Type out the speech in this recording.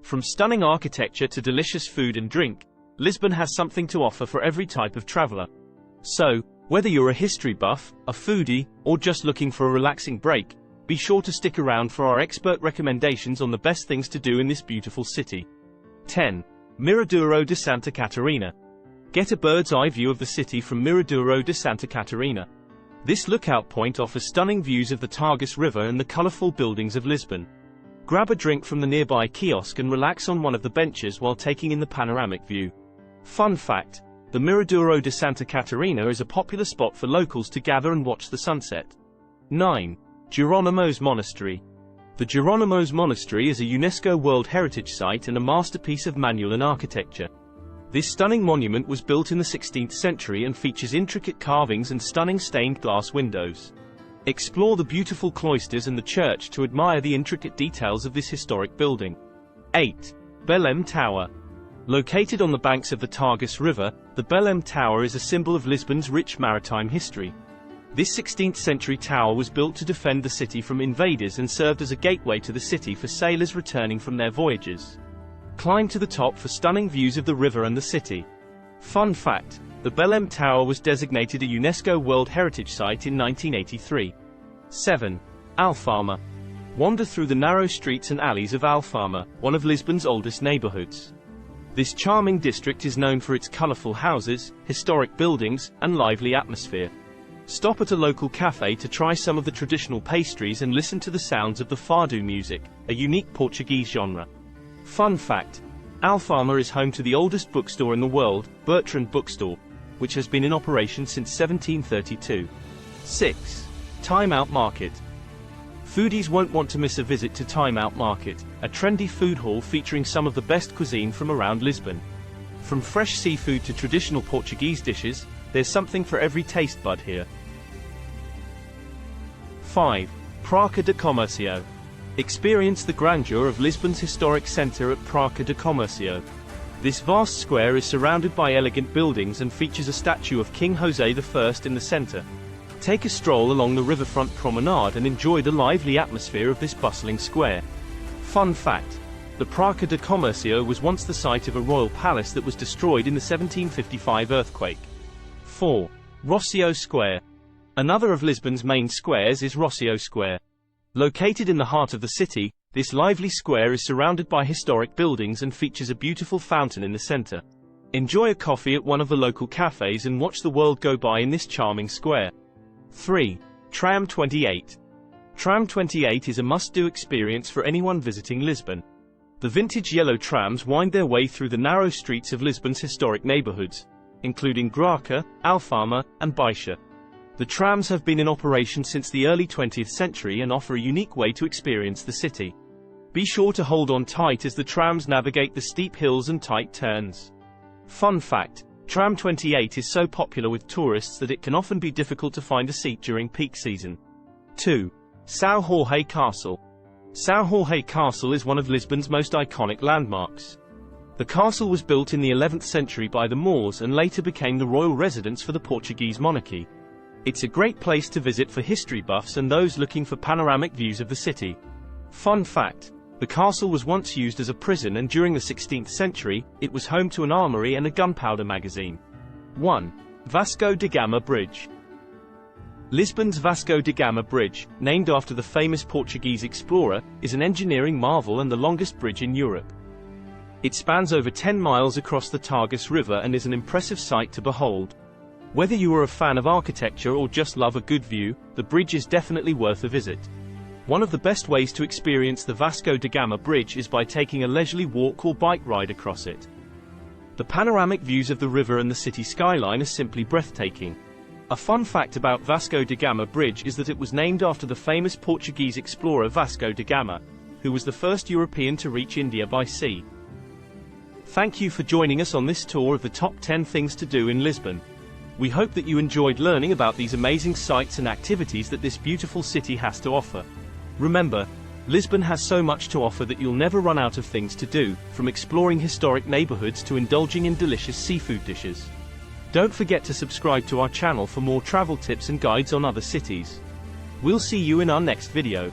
From stunning architecture to delicious food and drink, Lisbon has something to offer for every type of traveler. So, whether you're a history buff, a foodie, or just looking for a relaxing break, be sure to stick around for our expert recommendations on the best things to do in this beautiful city. 10. Miraduro de Santa Catarina. Get a bird's-eye view of the city from Miraduro de Santa Catarina. This lookout point offers stunning views of the Tagus River and the colorful buildings of Lisbon. Grab a drink from the nearby kiosk and relax on one of the benches while taking in the panoramic view. Fun fact: the Miraduro de Santa Catarina is a popular spot for locals to gather and watch the sunset. 9. Jeronimo's Monastery. The Jeronimo's Monastery is a UNESCO World Heritage Site and a masterpiece of Manuelan architecture. This stunning monument was built in the 16th century and features intricate carvings and stunning stained glass windows. Explore the beautiful cloisters and the church to admire the intricate details of this historic building. 8. Belém Tower. Located on the banks of the Tagus River, the Belém Tower is a symbol of Lisbon's rich maritime history. This 16th century tower was built to defend the city from invaders and served as a gateway to the city for sailors returning from their voyages. Climb to the top for stunning views of the river and the city. Fun fact: the Belém Tower was designated a UNESCO World Heritage Site in 1983. 7. Alfama. Wander through the narrow streets and alleys of Alfama, one of Lisbon's oldest neighborhoods. This charming district is known for its colorful houses, historic buildings, and lively atmosphere. Stop at a local cafe to try some of the traditional pastries and listen to the sounds of the fado music, a unique Portuguese genre. Fun fact: Alfama is home to the oldest bookstore in the world, Bertrand Bookstore, which has been in operation since 1732. 6. Time Out Market. Foodies won't want to miss a visit to Time Out Market, a trendy food hall featuring some of the best cuisine from around Lisbon. From fresh seafood to traditional Portuguese dishes, there's something for every taste bud here. 5. Praça de Comércio. Experience the grandeur of Lisbon's historic centre at Praça de Comércio. This vast square is surrounded by elegant buildings and features a statue of King José I in the centre. Take a stroll along the riverfront promenade and enjoy the lively atmosphere of this bustling square. Fun fact: the Praça de Comércio was once the site of a royal palace that was destroyed in the 1755 earthquake. 4. Rossio Square. Another of Lisbon's main squares is Rossio Square. Located in the heart of the city, this lively square is surrounded by historic buildings and features a beautiful fountain in the center. Enjoy a coffee at one of the local cafes and watch the world go by in this charming square. 3. Tram 28. Tram 28 is a must-do experience for anyone visiting Lisbon. The vintage yellow trams wind their way through the narrow streets of Lisbon's historic neighborhoods, including Graça, Alfama, and Baixa. The trams have been in operation since the early 20th century and offer a unique way to experience the city. Be sure to hold on tight as the trams navigate the steep hills and tight turns. Fun fact: Tram 28 is so popular with tourists that it can often be difficult to find a seat during peak season. 2. São Jorge Castle. São Jorge Castle is one of Lisbon's most iconic landmarks. The castle was built in the 11th century by the Moors and later became the royal residence for the Portuguese monarchy. It's a great place to visit for history buffs and those looking for panoramic views of the city. Fun fact: the castle was once used as a prison, and during the 16th century, it was home to an armory and a gunpowder magazine. 1. Vasco da Gama Bridge. Lisbon's Vasco da Gama Bridge, named after the famous Portuguese explorer, is an engineering marvel and the longest bridge in Europe. It spans over 10 miles across the Tagus River and is an impressive sight to behold. Whether you are a fan of architecture or just love a good view, the bridge is definitely worth a visit. One of the best ways to experience the Vasco da Gama Bridge is by taking a leisurely walk or bike ride across it. The panoramic views of the river and the city skyline are simply breathtaking. A fun fact about Vasco da Gama Bridge is that it was named after the famous Portuguese explorer Vasco da Gama, who was the first European to reach India by sea. Thank you for joining us on this tour of the top 10 things to do in Lisbon. We hope that you enjoyed learning about these amazing sights and activities that this beautiful city has to offer. Remember, Lisbon has so much to offer that you'll never run out of things to do, from exploring historic neighborhoods to indulging in delicious seafood dishes. Don't forget to subscribe to our channel for more travel tips and guides on other cities. We'll see you in our next video.